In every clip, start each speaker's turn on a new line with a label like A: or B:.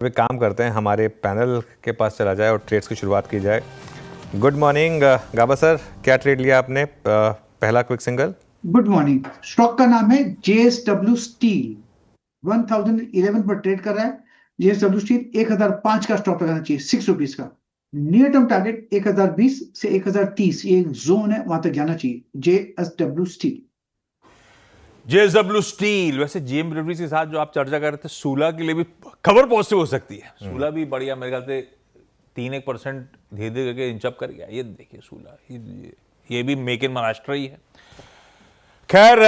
A: वे काम करते हैं, हमारे पैनल के पास चला जाए और ट्रेड्स की शुरुआत की जाए। गुड मॉर्निंग गाबा सर, क्या ट्रेड लिया आपने? पहला quick single.
B: Good morning. Stock का नाम है जेएसडब्ल्यू स्टील। 1011 पर ट्रेड कर रहा है। जेएसडब्ल्यू स्टील 1005 का स्टॉक लगाना चाहिए, ₹6 का। नियर टर्म टारगेट 1020 से 1030, ये एक जोन है, वहां तक जाना चाहिए। JSW steel.
C: JSW steel. वैसे जीएम ब्रेवरीज के साथ जो आप चर्चा कर रहे थे, सूला के लिए भी खबर पॉजिटिव हो सकती है। सूला भी बढ़िया, मेरे ख्याल से 3-1% धीरे धीरे करके इंचअप कर गया। ये देखिए सूला, ये भी मेक इन महाराष्ट्र ही है। खैर,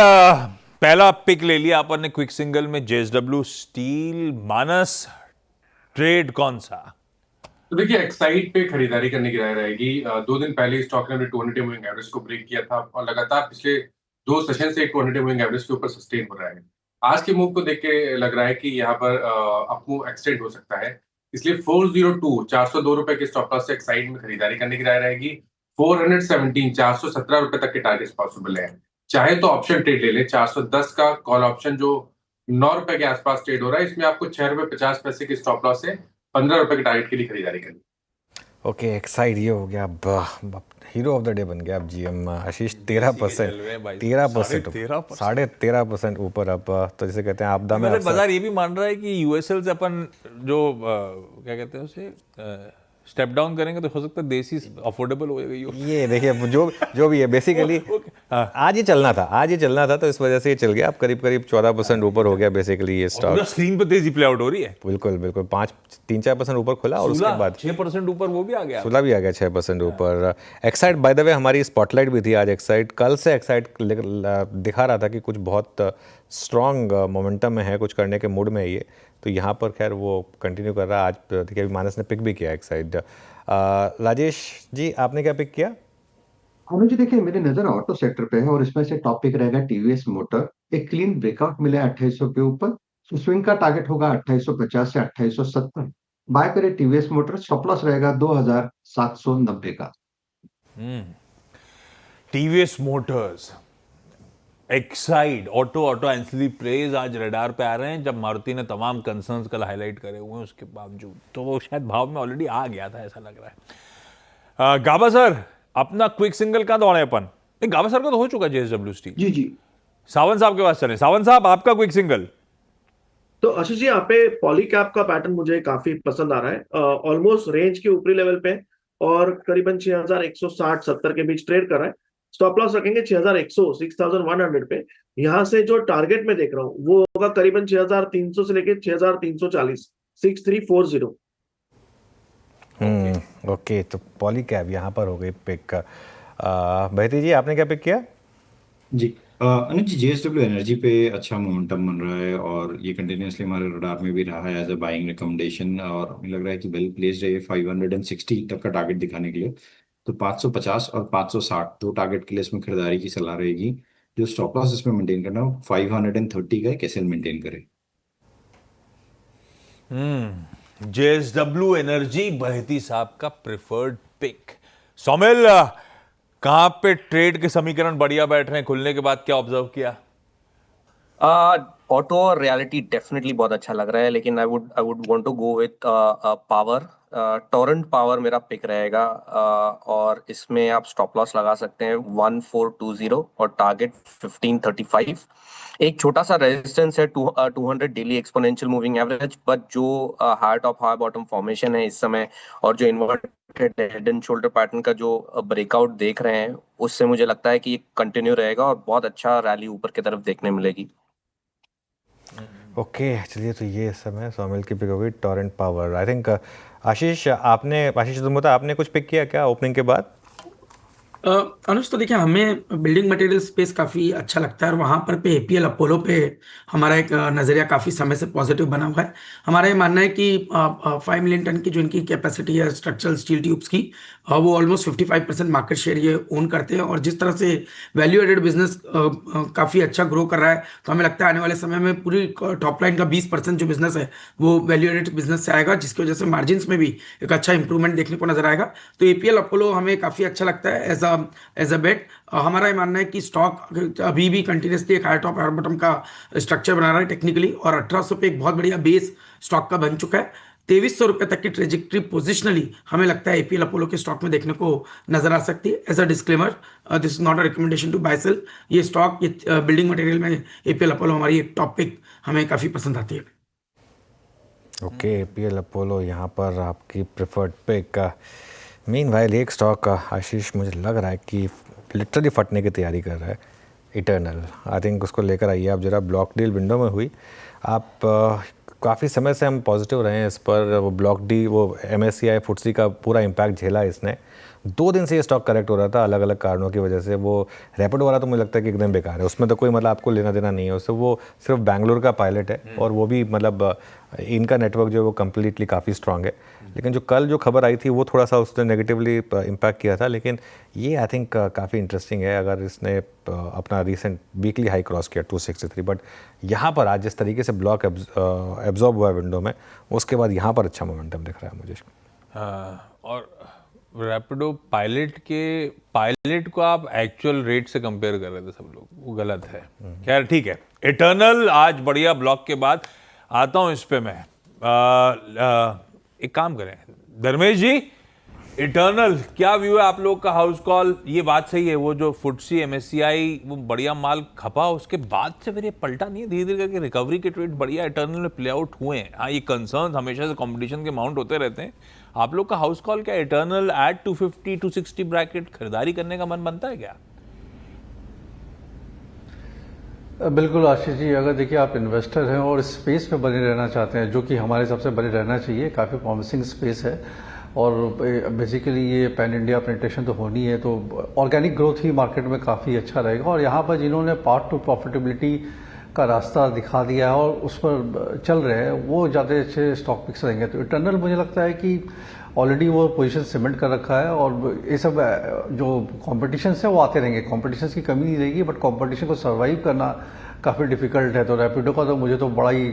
C: पहला पिक ले लिया अपन ने क्विक सिंगल में, जेएसडब्ल्यू स्टील। मानस, ट्रेड कौन सा?
D: तो देखिए, एक्साइड पे खरीदारी करने की राय रहेगी। 2 दिन पहले स्टॉक ने अपने 200 मूविंग एवरेज को ब्रेक किया था और लगातार पिछले 2 सेशन से 200 मूविंग एवरेज के ऊपर सस्टेन हो रहा है। आज के मूव को देख के लग रहा है कि यहाँ पर अप मूव एक्सटेंड हो सकता है, इसलिए 402 402 रुपए के स्टॉप लॉस से एक्साइड में खरीदारी करने की राय रहेगी। 417 417 रुपए तक के टारगेट्स पॉसिबल है। चाहे तो ऑप्शन ट्रेड ले ले, 410 का कॉल ऑप्शन जो 9 रुपए के आसपास ट्रेड हो रहा है, इसमें आपको 6.50 रुपए के स्टॉप लॉस से 15 रुपए के टारगेट के लिए खरीदारी करनी।
A: ओके, एक्साइड ये हो गया, अब हीरो ऑफ द डे बन गया। अब जीएम आशीष 13%, 13% ऊपर। अब तो जैसे कहते हैं आपदा में
C: बाजार ये भी मान रहा है कि यूएसएल से अपन जो क्या कहते हैं उसे स्टेप डाउन करेंगे तो हो सकता है देसी अफोर्डेबल हो जाएगा।
A: ये देखिए, जो भी है बेसिकली आज ही चलना था, तो इस वजह से ये चल गया। अब करीब 14% ऊपर हो गया बेसिकली ये स्टॉक।
C: स्क्रीन पर तेजी प्ले आउट हो रही है।
A: बिल्कुल 3-4% ऊपर खुला और उसके बाद
C: 6% ऊपर वो भी आ गया,
A: सूला भी आ गया 6% ऊपर। एक्साइड, बाय द वे, हमारी स्पॉटलाइट भी थी आज। एक्साइड कल से एक्साइड दिखा रहा था कि कुछ बहुत स्ट्रॉन्ग मोमेंटम में है, कुछ करने के मूड में है ये, तो यहाँ पर खैर वो कंटिन्यू कर रहा है। आज देखिए अभी मानस ने पिक भी किया एक्साइड। राजेश जी, आपने क्या पिक किया?
E: अनुज जी, देखिए मेरी नजर ऑटो सेक्टर पे है और इसमें से टॉप पिक रहेगा टीवीएस मोटर। एक क्लीन ब्रेकआउट मिला 2800 के ऊपर, तो स्विंग का टारगेट होगा 2850 से 2870। बाय करे टीवीएस मोटर, स्टॉप लॉस रहेगा 2790 का।
C: TVS motors, Exide, auto ancillary plays आज रडार पे आ रहे हैं, जब मारुति ने तमाम कंसर्न्स कल हाईलाइट करे हुए हैं उसके बावजूद, तो वो शायद भाव में ऑलरेडी आ गया था, ऐसा लग रहा है। गाबा सर, अपना क्विक सिंगल का दौड़े अपन? नहीं, गाबा सर का तो हो चुका जेएसडब्ल्यू स्टील।
B: जी।
C: सावन साहब के पास चले। सावन साहब, आपका क्विक सिंगल?
F: तो आशीष जी, यहाँ पे पॉलीकैप का पैटर्न मुझे काफी पसंद आ रहा है। ऑलमोस्ट रेंज के ऊपरी लेवल पे और करीबन 6160-70 के बीच ट्रेड कर रहा है। स्टॉप लॉस रखेंगे 6100, 6100 पे। यहाँ से जो टारगेट में देख रहा हूँ वो होगा करीबन 6300 से लेके 6340, 6340।
A: ओके, तो पॉलीकैब यहाँ पर हो गई पिक। बहती जी, आपने क्या पिक किया?
G: जी अनुज जी, जेएसडब्ल्यू एनर्जी पे अच्छा मोमेंटम बन रहा है और ये कंटिन्यूसली हमारे रडार में भी रहा है एज अ बाइंग रिकमेंडेशन, और हमें लग रहा है कि वेल प्लेस्ड है ये 560 तक का टारगेट दिखाने के लिए। तो 550 और 560 दो टारगेट के लिए इसमें खरीदारी की सलाह रहेगी। जो स्टॉप लॉस इसमें मेंटेन करना हो 530 का है, कैसे मेंटेन करें।
C: जेएसडब्ल्यू एनर्जी बहती साहब का प्रेफर्ड पिक। सौमिल, कहां पे ट्रेड के समीकरण बढ़िया बैठ रहे हैं? खुलने के बाद क्या ऑब्जर्व किया?
H: ऑटो और रियलिटी डेफिनेटली बहुत अच्छा लग रहा है, लेकिन I would want to go with power. Torrent power मेरा पिक रहेगा, और इसमें आप स्टॉप लॉस लगा सकते हैं 1420 और टारगेट 1535। एक छोटा सा रेजिस्टेंस है 200 daily exponential moving average, but जो high top high bottom formation है इस समय और जो inverted head and shoulder pattern का जो ब्रेकआउट देख रहे हैं, उससे मुझे लगता है कि ये कंटिन्यू रहेगा और बहुत अच्छा रैली ऊपर की तरफ देखने मिलेगी।
A: ओके, चलिए, तो ये समय सौमिल की पिक हो गई, टोरेंट पावर। आई थिंक आशीष दुमोता, आपने कुछ पिक किया क्या ओपनिंग के बाद?
I: अनुज, तो देखिए हमें बिल्डिंग मटेरियल स्पेस काफ़ी अच्छा लगता है और वहाँ पर पे एपीएल अपोलो पे हमारा एक नज़रिया काफ़ी समय से पॉजिटिव बना हुआ है। हमारा ये मानना है कि 5 मिलियन टन की जो इनकी कैपेसिटी है स्ट्रक्चरल स्टील ट्यूब्स की, वो ऑलमोस्ट 55% मार्केट शेयर ये ओन करते हैं, और जिस तरह से वैल्यू एडेड बिजनेस काफ़ी अच्छा ग्रो कर रहा है, तो हमें लगता है आने वाले समय में पूरी टॉप लाइन का 20% जो बिजनेस है वो वैल्यू एडेड बिजनेस से आएगा, जिसकी वजह से मार्जिन में भी एक अच्छा इंप्रूवमेंट देखने को नजर आएगा। तो एपीएल अपोलो हमें काफ़ी अच्छा लगता है एज अ बेट। हमारा ये मानना है कि स्टॉक अभी भी कंटिन्यूसली एक हाई टॉप हाई बॉटम का स्ट्रक्चर बना रहा है टेक्निकली, और 1800 पे एक बहुत बढ़िया बेस स्टॉक का बन चुका है। ₹2300 तक की ट्रेजेक्ट्री पोजिशनली हमें लगता है एपीएल अपोलो के स्टॉक में देखने को नजर आ सकती है। As a disclaimer, this is not a recommendation to buy sell. ये स्टॉक, ये बिल्डिंग मटेरियल में एपीएल अपोलो हमारी एक टॉप पिक हमें काफ़ी पसंद आती है।
A: ओके, एपीएल अपोलो यहाँ पर आपकी प्रेफर्ड पिक। मीनवाइल एक स्टॉक आशीष मुझे लग रहा है कि लिटरली फटने की तैयारी कर रहा है, इटर्नल। आई थिंक उसको लेकर आइए आप जरा। ब्लॉक डील विंडो में हुई, आप काफ़ी समय से हम पॉजिटिव रहे हैं इस पर। वो ब्लॉक डी, वो MSCI FTSE का पूरा इम्पैक्ट झेला इसने। 2 दिन से ये स्टॉक करेक्ट हो रहा था अलग अलग कारणों की वजह से। वो रैपिडो वाला तो मुझे लगता है कि एकदम बेकार है, उसमें तो कोई मतलब आपको लेना देना नहीं है उससे। वो सिर्फ बैंगलोर का पायलट है और वो भी मतलब इनका नेटवर्क जो है वो कम्प्लीटली काफ़ी स्ट्रांग है। लेकिन जो कल जो खबर आई थी वो थोड़ा सा उसने नेगेटिवली इम्पैक्ट किया था। लेकिन ये आई थिंक काफ़ी इंटरेस्टिंग है अगर इसने अपना रीसेंट वीकली हाई क्रॉस किया 263। बट यहाँ पर आज जिस तरीके से ब्लॉक एब्जॉर्ब हुआ है विंडो में, उसके बाद यहाँ पर अच्छा मोमेंटम दिख रहा है मुझे।
C: और रैपिडो पायलट को आप एक्चुअल रेट से कंपेयर कर रहे थे सब लोग, वो गलत है। खैर ठीक है, इटर्नल आज बढ़िया ब्लॉक के बाद आता हूं इस पे मैं। एक काम करें धर्मेश जी, इटर्नल क्या व्यू है आप लोग का? हाउस कॉल, ये बात सही है, वो जो FTSE MSCI वो बढ़िया माल खपा, उसके बाद से फिर ये पलटा नहीं है, धीरे धीरे करके रिकवरी के ट्रेड बढ़िया इटर्नल में प्ले आउट हुए हैं। हाँ, ये कंसर्न हमेशा से कंपटीशन के माउंट होते रहते हैं। आप लोग का हाउस कॉल क्या इटर्नल एट 250 260 ब्रैकेट खरीदारी करने का मन बनता है क्या?
J: बिल्कुल आशीष जी, अगर देखिए आप इन्वेस्टर हैं और स्पेस में बने रहना चाहते हैं, जो कि हमारे हिसाब से बने रहना चाहिए, काफ़ी प्रॉमिसिंग स्पेस है और बेसिकली ये पैन इंडिया पेनिट्रेशन तो होनी है, तो ऑर्गेनिक ग्रोथ ही मार्केट में काफ़ी अच्छा रहेगा। और यहाँ पर जिन्होंने पार्ट टू प्रॉफिटेबिलिटी का रास्ता दिखा दिया है और उस पर चल रहे हैं, वो ज़्यादा अच्छे स्टॉक पिक्स रहेंगे। तो इटर्नल मुझे लगता है कि ऑलरेडी वो पोजीशन सीमेंट कर रखा है और ये सब जो कॉम्पिटिशन है वो आते रहेंगे, कॉम्पिटिशन की कमी नहीं रहेगी, बट कॉम्पिटिशन को सर्वाइव करना काफ़ी डिफिकल्ट है। तो रैपिडो का तो मुझे तो बड़ा ही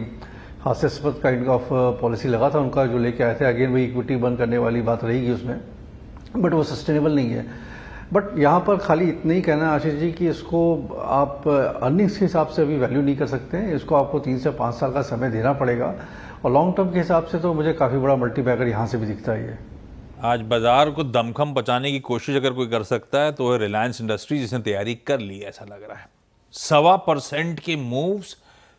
J: हास्यास्पद काइंड ऑफ पॉलिसी लगा था उनका जो लेके आए थे। अगेन वही इक्विटी बंद करने वाली बात रहेगी उसमें, बट वो सस्टेनेबल नहीं है। बट यहाँ पर खाली इतना ही कहना है आशीष जी कि इसको आप अर्निंग्स के हिसाब से अभी वैल्यू नहीं कर सकते हैं, इसको आपको 3 से 5 साल का समय देना पड़ेगा। और लॉन्ग टर्म के हिसाब से तो मुझे काफ़ी बड़ा मल्टीबैगर यहाँ से भी दिखता ही है।
C: आज बाजार को दमखम बचाने की कोशिश अगर कोई कर सकता है तो रिलायंस इंडस्ट्रीज, जिसने तैयारी कर ली ऐसा लग रहा है। 1.25% के मूव्स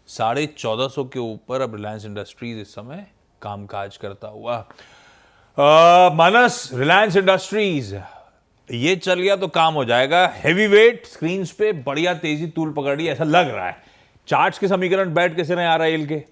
C: 1450 के ऊपर अब रिलायंस इंडस्ट्रीज इस समय कामकाज करता हुआ। मानस, रिलायंस इंडस्ट्रीज ये चल गया तो काम हो जाएगा। हेवी वेट स्क्रीन पे बढ़िया तेजी तूल पकड़ रही है ऐसा लग रहा है। चार्ट्स के समीकरण बैठ कैसे रहे RIL के?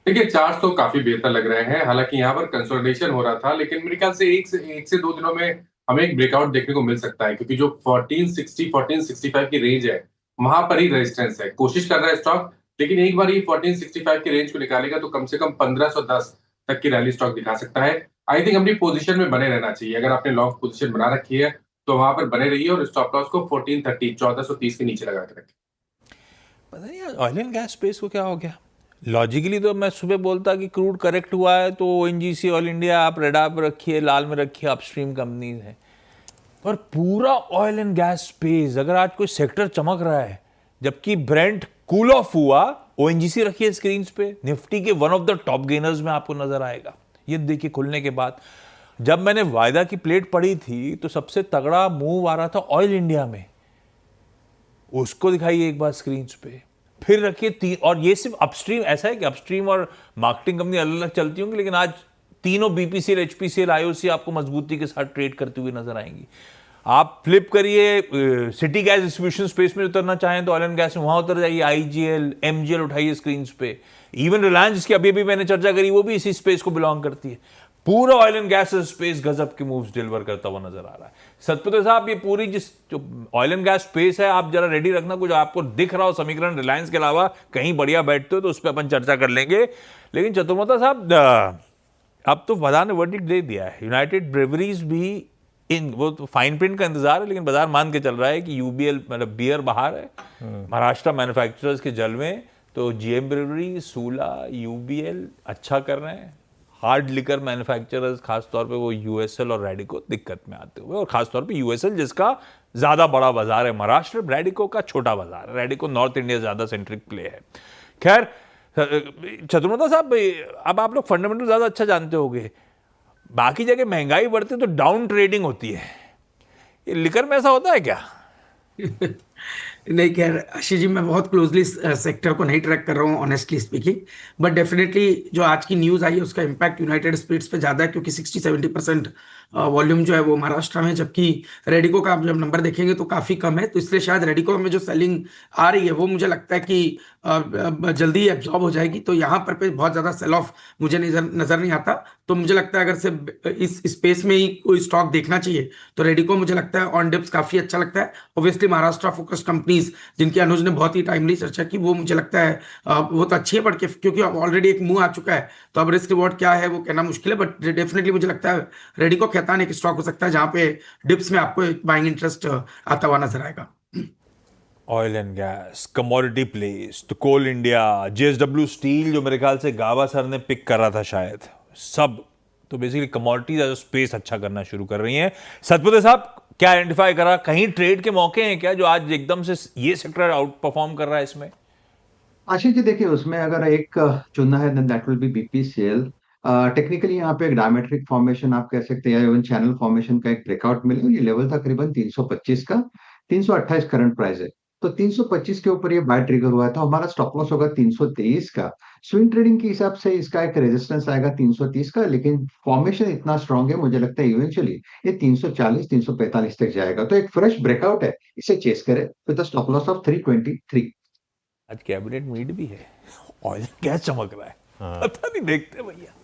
D: देखिए, चार्ट तो काफी बेहतर लग रहे हैं। हालांकि यहाँ पर कंसोलिडेशन हो रहा था, लेकिन मेरे ख्याल से एक से 2 दिनों में हमें एक ब्रेकआउट देखने को मिल सकता है, क्योंकि जो 1460 1465 की रेंज है वहां पर ही रेजिस्टेंस है। कोशिश कर रहा है स्टॉक, लेकिन एक बार ये 1465 की रेंज को निकालेगा तो कम से कम 1510 तक की रैली स्टॉक दिखा सकता है। आई थिंक अपनी पोजीशन में बने रहना चाहिए। अगर आपने लॉन्ग पोजीशन बना रखी है तो वहां पर बने रहिए और स्टॉप लॉस को 1430 1430 के नीचे लगा के रखें।
C: पता नहीं ऑयल एंड गैस स्पेस को क्या हो गया। लॉजिकली तो मैं सुबह बोलता कि क्रूड करेक्ट हुआ है तो ONGC, ऑयल इंडिया आप रेडार पर रखिए, लाल में रखिए, अपस्ट्रीम कंपनीज हैं। पर पूरा ऑयल एंड गैस स्पेस, अगर आज कोई सेक्टर चमक रहा है जबकि ब्रेंट कूल ऑफ हुआ, ONGC रखिए स्क्रीन पे, निफ्टी के one of the top gainers में आपको नजर आएगा। ये देखिए खुलने के बाद जब मैंने वायदा की प्लेट पढ़ी थी तो सबसे तगड़ा मूव आ रहा था ऑयल इंडिया में, उसको दिखाइए एक बार स्क्रीन पे, फिर रखिए 3। और ये सिर्फ अपस्ट्रीम, ऐसा है कि अपस्ट्रीम और मार्केटिंग कंपनी अलग अलग चलती होंगी, लेकिन आज तीनों BPCL, HPCL, IOC आपको मजबूती के साथ ट्रेड करती हुई नजर आएंगी। आप फ्लिप करिए, सिटी गैस डिस्ट्रीब्यूशन स्पेस में उतरना चाहें तो ऑयल एंड गैस में वहां उतर जाइए, IGL, MGL उठाइए स्क्रीन पे। इवन रिलायंस, जिसकी अभी अभी मैंने चर्चा करी, वो भी इसी स्पेस को बिलोंग करती है। पूरा ऑयल एंड गैस स्पेस गजब के मूव्स डिलीवर करता हुआ नजर आ रहा है। सतपुत्र साहब, ये पूरी जिस जो ऑयल एंड गैस स्पेस है, आप जरा रेडी रखना, कुछ आपको दिख रहा हो समीकरण रिलायंस के अलावा कहीं बढ़िया बैठते हो तो उस पर अपन चर्चा कर लेंगे। लेकिन चतुर्मता साहब, अब तो बाजार ने वर्डिक्ट दे दिया है। यूनाइटेड ब्रेवरीज भी वो तो फाइन प्रिंट का इंतजार है, लेकिन बाजार मान के चल रहा है कि UBL मतलब बियर बाहर है, महाराष्ट्र मैन्युफैक्चरर्स के जलवे, तो GM ब्रेवरी, सूला, UBL अच्छा कर रहे हैं। हार्ड लिकर मैन्युफैक्चरर्स खासतौर पे वो USL और रैडिको दिक्कत में आते हुए, और खासतौर पे USL जिसका ज्यादा बड़ा बाजार है महाराष्ट्र, रैडिको का छोटा बाजार है। रैडिको नॉर्थ इंडिया ज्यादा सेंट्रिक प्ले है। खैर, चतुर्वेदी साहब, अब आप लोग फंडामेंटल ज्यादा अच्छा जानते होंगे, बाकी जगह महंगाई बढ़ती है तो डाउन ट्रेडिंग होती है, ये लिकर में ऐसा होता है क्या?
I: नहीं, खैर आशीष जी, मैं बहुत क्लोजली सेक्टर को नहीं ट्रैक कर रहा हूँ ऑनेस्टली स्पीकिंग, बट डेफिनेटली जो आज की न्यूज़ आई है उसका इम्पैक्ट यूनाइटेड स्पिरिट्स पे ज़्यादा है, क्योंकि 60-70% वॉल्यूम जो है वो महाराष्ट्र में, जबकि रेडिको का आप जब नंबर देखेंगे तो काफ़ी कम है, तो इसलिए शायद रेडिको में जो सेलिंग आ रही है वो मुझे लगता है कि जल्दी एब्जॉर्ब हो जाएगी, तो यहाँ पर पे बहुत ज़्यादा सेल ऑफ मुझे नज़र नहीं आता। तो मुझे लगता है अगर सिर्फ इस स्पेस में ही कोई स्टॉक देखना चाहिए तो रेडिको मुझे लगता है ऑन डिप्स काफ़ी अच्छा लगता है। ऑब्वियसली महाराष्ट्र फोकस्ड कंपनीज जिनकी अनुज ने बहुत ही टाइमली चर्चा की, वो मुझे लगता है वो तो अच्छी है, बट क्योंकि अब ऑलरेडी एक मुंह आ चुका है तो अब रिस्क रिवॉर्ड क्या है वो कहना मुश्किल है, बट डेफिनेटली मुझे लगता है रेडिको खैतान एक स्टॉक हो सकता है जहां पे डिप्स में आपको एक बाइंग इंटरेस्ट आता हुआ नजर आएगा।
C: Oil and gas, commodity place, तो कोल इंडिया, जेएसडब्ल्यू स्टील जो मेरे ख्याल से गाबा सर ने पिक करा था शायद, सब तो बेसिकली कमोडिटीज एज स्पेस अच्छा करना शुरू कर रही हैं। सतपथे साहब, क्या आइडेंटिफाई करा, कहीं ट्रेड के मौके हैं क्या जो आज एकदम से ये सेक्टर आउट परफॉर्म कर रहा है इसमें?
E: आशीष जी देखिए, उसमें अगर एक चुनना है then that will be BPCL. Technically यहाँ पे एक डायमेट्रिक फॉर्मेशन आप कह सकते हैं, इवन चैनल फॉर्मेशन का एक ब्रेकआउट मिला, ये लेवल था करीबन 325 का, 328 करंट प्राइस है, तो 325 के ऊपर ये बाय ट्रिगर हुआ था। हमारा स्टॉप लॉस होगा 323 का। स्विंग ट्रेडिंग के हिसाब से इसका एक रेजिस्टेंस आएगा 330 का, लेकिन फॉर्मेशन इतना स्ट्रांग है, मुझे लगता है इवेंचुअली ये 340 345 तक जाएगा, तो एक फ्रेश ब्रेकआउट है, इसे चेस करें विद स्टॉप लॉस ऑफ 323।
C: आज कैबिनेट मीट भी है, ऑयल गैस चमक रहा है, पता नहीं, देखते भैया।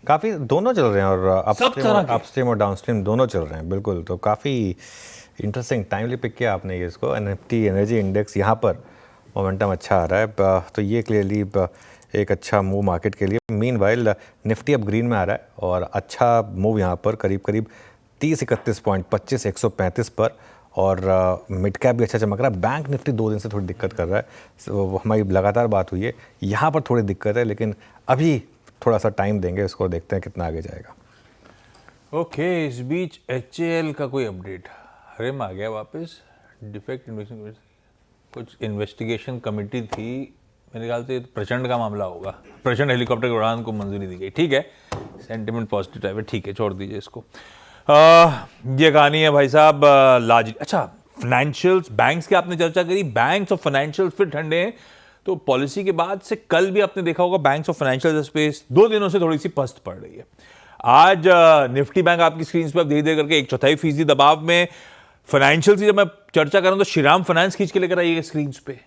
A: काफ़ी दोनों चल रहे हैं, और
C: सब तरह के।
A: अपस्ट्रीम और डाउनस्ट्रीम दोनों चल रहे हैं, बिल्कुल। तो काफ़ी इंटरेस्टिंग टाइमली पिक किया आपने ये इसको। निफ्टी एनर्जी इंडेक्स यहाँ पर मोमेंटम अच्छा आ रहा है, तो ये क्लियरली एक अच्छा मूव मार्केट के लिए। मीनवाइल निफ्टी अब ग्रीन में आ रहा है और अच्छा मूव यहाँ पर करीब करीब 30-31 पॉइंट 25,135 पर, और मिड कैप भी अच्छा चमक रहा है। बैंक निफ्टी 2 दिन से थोड़ी दिक्कत कर रहा है, हमारी लगातार बात हुई है, यहाँ पर थोड़ी दिक्कत है, लेकिन अभी थोड़ा सा टाइम देंगे इसको, देखते हैं कितना आगे जाएगा।
C: ओके, इस बीच HAL का कोई अपडेट? हरेम आ गया वापस, डिफेक्ट इन्वेस्टिंग, कुछ इन्वेस्टिगेशन कमेटी थी, मेरे ख्याल से प्रचंड का मामला होगा, प्रचंड हेलीकॉप्टर की उड़ान को मंजूरी दी गई, ठीक है, सेंटिमेंट पॉजिटिव टाइप है, ठीक है, छोड़ दीजिए इसको। ये कहानी है भाई साहब लार्ज। अच्छा, फाइनेंशियल्स, बैंक्स की आपने चर्चा करी, बैंक्स और फाइनेंशियल फिर ठंडे हैं, तो पॉलिसी के बाद से कल भी आपने देखा होगा बैंक्स और फाइनेंशियल स्पेस 2 दिनों से थोड़ी सी पस्त पड़ रही है। आज निफ्टी बैंक आपकी स्क्रीन पर धीरे धीरे करके 1/4% दबाव में। फाइनेंशियल की जब मैं चर्चा कर रहा हूं तो श्रीराम फाइनेंस खींच के लेकर आइए स्क्रीन पे,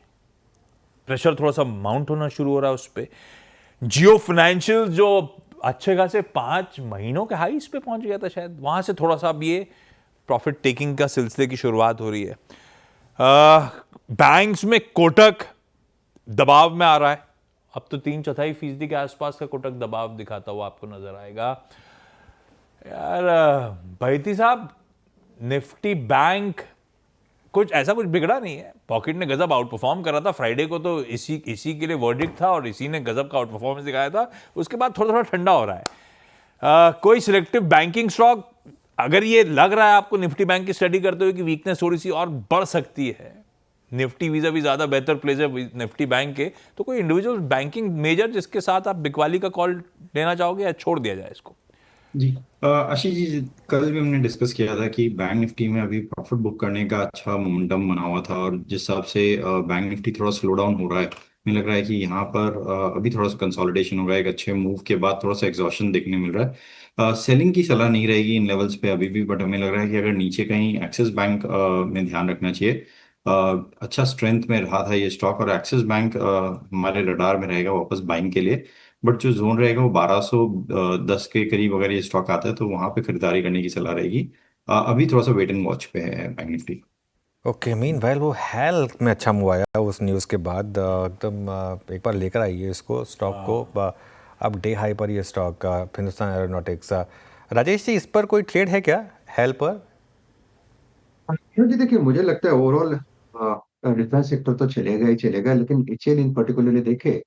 C: प्रेशर थोड़ा सा माउंट होना शुरू हो रहा है उस पर। जियो फाइनेंशियल जो अच्छे खासे 5 महीनों के हाईस पे पहुंच गया था शायद, वहां से थोड़ा सा अब ये प्रॉफिट टेकिंग का सिलसिले की शुरुआत हो रही है। बैंक्स में कोटक दबाव में आ रहा है, अब तो 3/4% के आसपास का कोटक दबाव दिखाता हुआ आपको नजर आएगा। यार भाईती साहब, निफ्टी बैंक कुछ ऐसा कुछ बिगड़ा नहीं है, पॉकेट ने गजब आउट परफॉर्म करा था फ्राइडे को, तो इसी के लिए वर्डिक्ट था और इसी ने गजब का आउट परफॉर्मेंस दिखाया था। उसके बाद थोड़ा थोड़ा ठंडा हो रहा है। कोई सिलेक्टिव बैंकिंग स्टॉक, अगर ये लग रहा है आपको निफ्टी बैंक की स्टडी करते हुए कि वीकनेस थोड़ी सी और बढ़ सकती है, निफ्टी वीजा भी ज्यादा बेहतर प्लेस है निफ्टी बैंक के, तो कोई इंडिविजुअल बैंकिंग मेजर जिसके साथ आप बिकवाली का कॉल लेना चाहोगे या छोड़ दिया जाए इसको?
G: जी आशीष जी, कल भी हमने डिस्कस किया था कि बैंक निफ्टी में अभी प्रॉफिट बुक करने का अच्छा मोमेंटम बना हुआ था, और जिस हिसाब से बैंक निफ्टी थोड़ा स्लो डाउन हो रहा है, मुझे लग रहा है कि यहाँ पर अभी थोड़ा सा कंसोलिडेशन होगा, एक अच्छे मूव के बाद थोड़ा सा एग्जॉशन देखने मिल रहा है। सेलिंग की सलाह नहीं रहेगी इन लेवल्स पे अभी भी, बट हमें लग रहा है कि अगर नीचे कहीं एक्सिस बैंक में ध्यान रखना चाहिए। अच्छा स्ट्रेंथ में रहा था ये स्टॉक, और एक्सिस बैंक हमारे रडार में रहेगा वापस बाइंग के लिए, बट जो जोन रहेगा वो 1210 के करीब अगर ये स्टॉक आता है तो वहां पे खरीदारी करने की सलाह रहेगी। अभी थोड़ा सा वेट एंड वॉच पे है बैंक निफ्टी।
A: ओके, मीनवाइल वो हेल्थ में अच्छा मूव आया उस न्यूज़ के बाद, एकदम एक बार लेकर आइए इसको स्टॉक को, अब डे हाई पर ये स्टॉक हिंदुस्तान एरोनॉटिक्स। राजेश जी, इस पर कोई ट्रेड है क्या हेल्थ पर?
E: जी देखिए, मुझे लगता है ओवरऑल डिफेंस सेक्टर तो चलेगा ही चलेगा, लेकिन एचएल इन पर्टिकुलरली देखे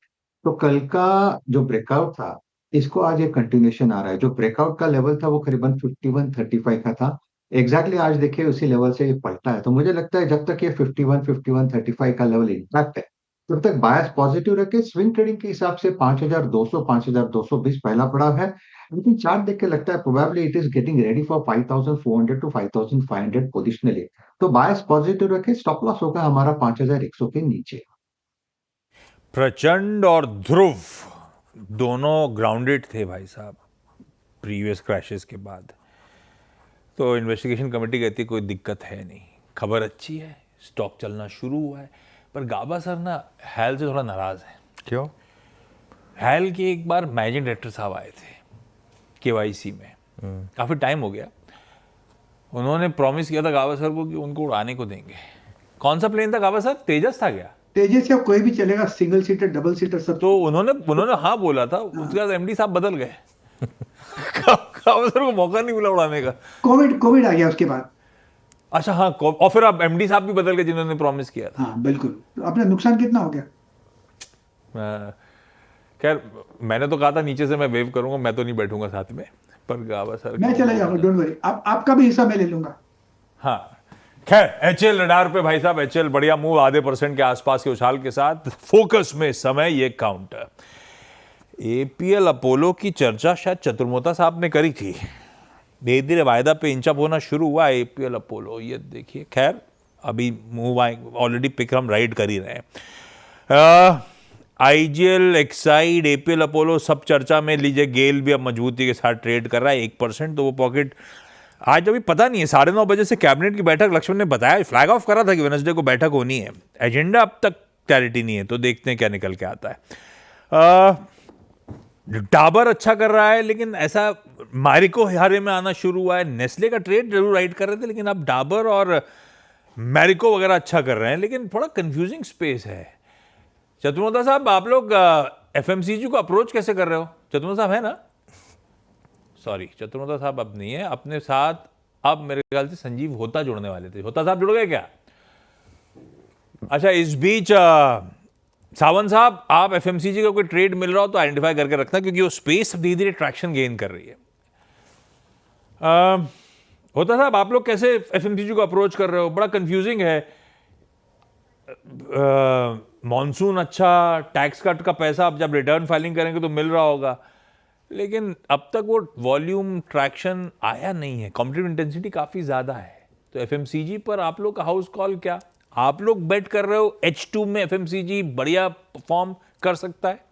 E: तो कल का जो ब्रेकआउट था, इसको आज एक कंटिन्यूएशन आ रहा है। जो ब्रेकआउट का लेवल था वो करीबन 51-35 का था, एग्जैक्टली आज देखिए उसी लेवल से ये पलटा है। तो मुझे लगता है जब तक ये 51-35 का लेवल इंटैक्ट है, तब तक बायस पॉजिटिव रखे। स्विंग ट्रेडिंग के हिसाब से 5200 5220 पहला पड़ाव है, लेकिन चार्ट देख के लगता है probably it is getting ready for 5400 to 5500 positionally. तो बायस पॉजिटिव रखे। स्टॉप लॉस होगा हमारा 5100 के नीचे।
C: प्रचंड और ध्रुव दोनों ग्राउंडेड थे भाई साहब प्रीवियस क्रैशेस के बाद। तो इन्वेस्टिगेशन कमेटी कहती है कोई दिक्कत है नहीं, खबर अच्छी है, स्टॉक चलना शुरू हुआ है। पर गाबा सर ना हैल से थोड़ा नाराज है।
A: क्यों?
C: हैल के एक बार मैनेजिंग डायरेक्टर साहब आए थे केवाईसी में, काफ़ी टाइम हो गया। उन्होंने प्रॉमिस किया था गाबा सर को कि उनको उड़ाने को देंगे। कौन सा प्लेन था गाबा सर? तेजस था क्या?
B: तेजस या कोई भी चलेगा, सिंगल सीटर डबल सीटर सब।
C: तो उन्होंने हाँ बोला था। उसके बाद एमडी साहब बदल गए। गाबा सर को मौका नहीं मिला उड़ाने का।
B: कोविड आ गया उसके बाद।
C: अच्छा हाँ, और फिर अब एमडी साहब भी बदल गए जिन्होंने प्रॉमिस किया था।
B: हाँ बिल्कुल। तो अपना नुकसान कितना हो गया?
C: खैर मैंने तो कहा था नीचे से मैं वेव करूंगा, मैं तो नहीं बैठूंगा साथ में, पर गाबा सर
B: मैं चला जाऊंगा, डोंट वरी। आपका भी हिस्सा मैं ले लूंगा।
C: हाँ खैर, एचएल रडार पे भाई साहब, एचएल बढ़िया मूव, आधे % के आसपास के उछाल के साथ फोकस में समय ये काउंटर। एपीएल अपोलो की चर्चा शायद चतुर्मोता साहब ने करी थी, धीरे धीरे वायदा पे इंचअप होना शुरू हुआ एपीएल अपोलो। ये देखिए, खैर अभी मूव ऑलरेडी पिक हम राइड कर ही रहे हैं। आईजीएल, एक्साइड, एपीएल अपोलो सब चर्चा में लीजिए। गेल भी अब मजबूती के साथ ट्रेड कर रहा है 1%। तो वो पॉकेट आज अभी पता नहीं है, 9:30 बजे से कैबिनेट की बैठक लक्ष्मण ने बताया, फ्लैग ऑफ करा था कि वेडनेसडे को बैठक होनी है। एजेंडा अब तक क्लैरिटी नहीं है, तो देखते हैं क्या निकल के आता है। डाबर अच्छा कर रहा है, लेकिन ऐसा मैरिको हारे में आना शुरू हुआ है। नेस्ले का ट्रेड जरूर राइड कर रहे थे, लेकिन अब डाबर और मैरिको वगैरह अच्छा कर रहे हैं, लेकिन थोड़ा कंफ्यूजिंग स्पेस है। चतुर्मोता साहब, आप लोग एफएमसीजी को अप्रोच कैसे कर रहे हो? चतुर्मोता साहब है ना? सॉरी, चतुर्मोता साहब अब नहीं है अपने साथ। अब मेरे ख्याल से संजीव होता जुड़ने वाले थे। होता साहब जुड़ गए क्या? अच्छा, इस बीच सावंत साहब, आप एफएमसीजी का कोई ट्रेड मिल रहा हो तो आइडेंटिफाई करके रखना, क्योंकि वो स्पेस धीरे धीरे ट्रैक्शन गेन कर रही है। होता साहब, आप लोग कैसे एफएमसीजी को अप्रोच कर रहे हो? बड़ा कंफ्यूजिंग है। मॉनसून अच्छा, टैक्स कट का पैसा अब जब रिटर्न फाइलिंग करेंगे तो मिल रहा होगा, लेकिन अब तक वो वॉल्यूम ट्रैक्शन आया नहीं है। कॉम्पिटिटिव इंटेंसिटी काफ़ी ज़्यादा है। तो एफएमसीजी पर आप लोग का हाउस कॉल क्या? आप लोग बेट कर रहे हो H2 में एफएमसीजी बढ़िया परफॉर्म कर सकता है?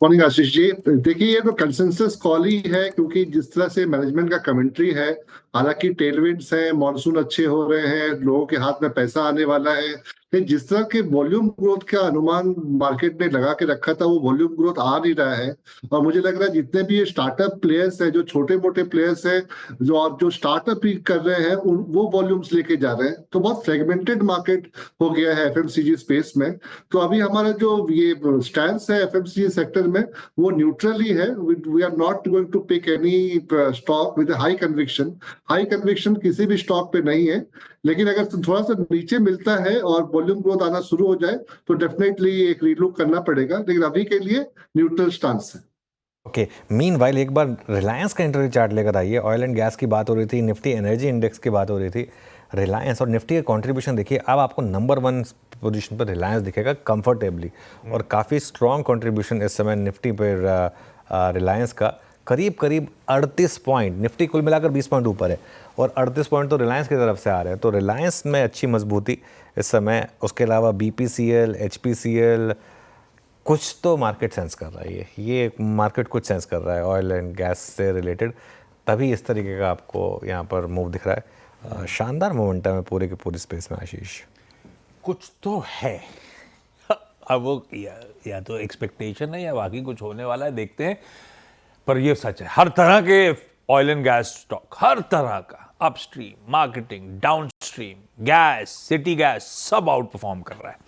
K: मॉर्निंग आशीष जी। देखिए, ये तो कंसेंसस कॉल ही है, क्योंकि जिस तरह से मैनेजमेंट का कमेंट्री है, हालांकि टेलविंड्स हैं, मॉनसून अच्छे हो रहे हैं, लोगों के हाथ में पैसा आने वाला है, लेकिन जिस तरह के वॉल्यूम ग्रोथ का अनुमान मार्केट ने लगा के रखा था, वो वॉल्यूम ग्रोथ आ नहीं रहा है। और मुझे लग रहा है जितने भी ये स्टार्टअप प्लेयर्स हैं, जो छोटे मोटे प्लेयर्स हैं, जो स्टार्टअप ही कर रहे हैं, वो वॉल्यूम्स लेके जा रहे हैं। तो बहुत फ्रेगमेंटेड मार्केट हो गया है एफएमसीजी स्पेस में। तो अभी हमारा जो ये स्टैंड है एफएमसीजी सेक्टर में, वो न्यूट्रल ही है। We are not going to pick any stock with high conviction. High conviction किसी भी स्टॉक पे नहीं है, लेकिन अगर थोड़ा सा नीचे मिलता है और वॉल्यूम ग्रोथ आना शुरू हो जाए तो डेफिनेटली एक रीलुक करना पड़ेगा, लेकिन अभी के लिए न्यूट्रल स्टांस है।
A: ओके, मीनवाइल एक बार रिलायंस का इंटरव्यू चार्ट लेकर आइए। ऑयल एंड गैस की बात हो रही थी, निफ्टी एनर्जी इंडेक्स की बात हो रही थी। रिलायंस और निफ्टी का कंट्रीब्यूशन देखिए, अब आपको नंबर 1 पोजीशन पर रिलायंस दिखेगा कंफर्टेबली, और काफ़ी स्ट्रॉन्ग कंट्रीब्यूशन इस समय निफ्टी पर रिलायंस का करीब 38 पॉइंट। निफ्टी कुल मिलाकर 20 पॉइंट ऊपर है और 38 पॉइंट तो रिलायंस की तरफ से आ रहे हैं। तो रिलायंस में अच्छी मजबूती इस समय। उसके अलावा BPCL, HPCL कुछ तो मार्केट सेंस कर रहा है। ये मार्केट कुछ सेंस कर रहा है ऑयल एंड गैस से रिलेटेड, तभी इस तरीके का आपको यहाँ पर मूव दिख रहा है। शानदार मोमेंटम है पूरे के पूरे स्पेस में आशीष।
C: कुछ तो है। अब वो या तो एक्सपेक्टेशन है या बाकी कुछ होने वाला है, देखते हैं। पर ये सच है, हर तरह के ऑयल एंड गैस स्टॉक, हर तरह का, upstream, marketing, downstream, gas, city gas, सब आउट परफॉर्म कर रहा है।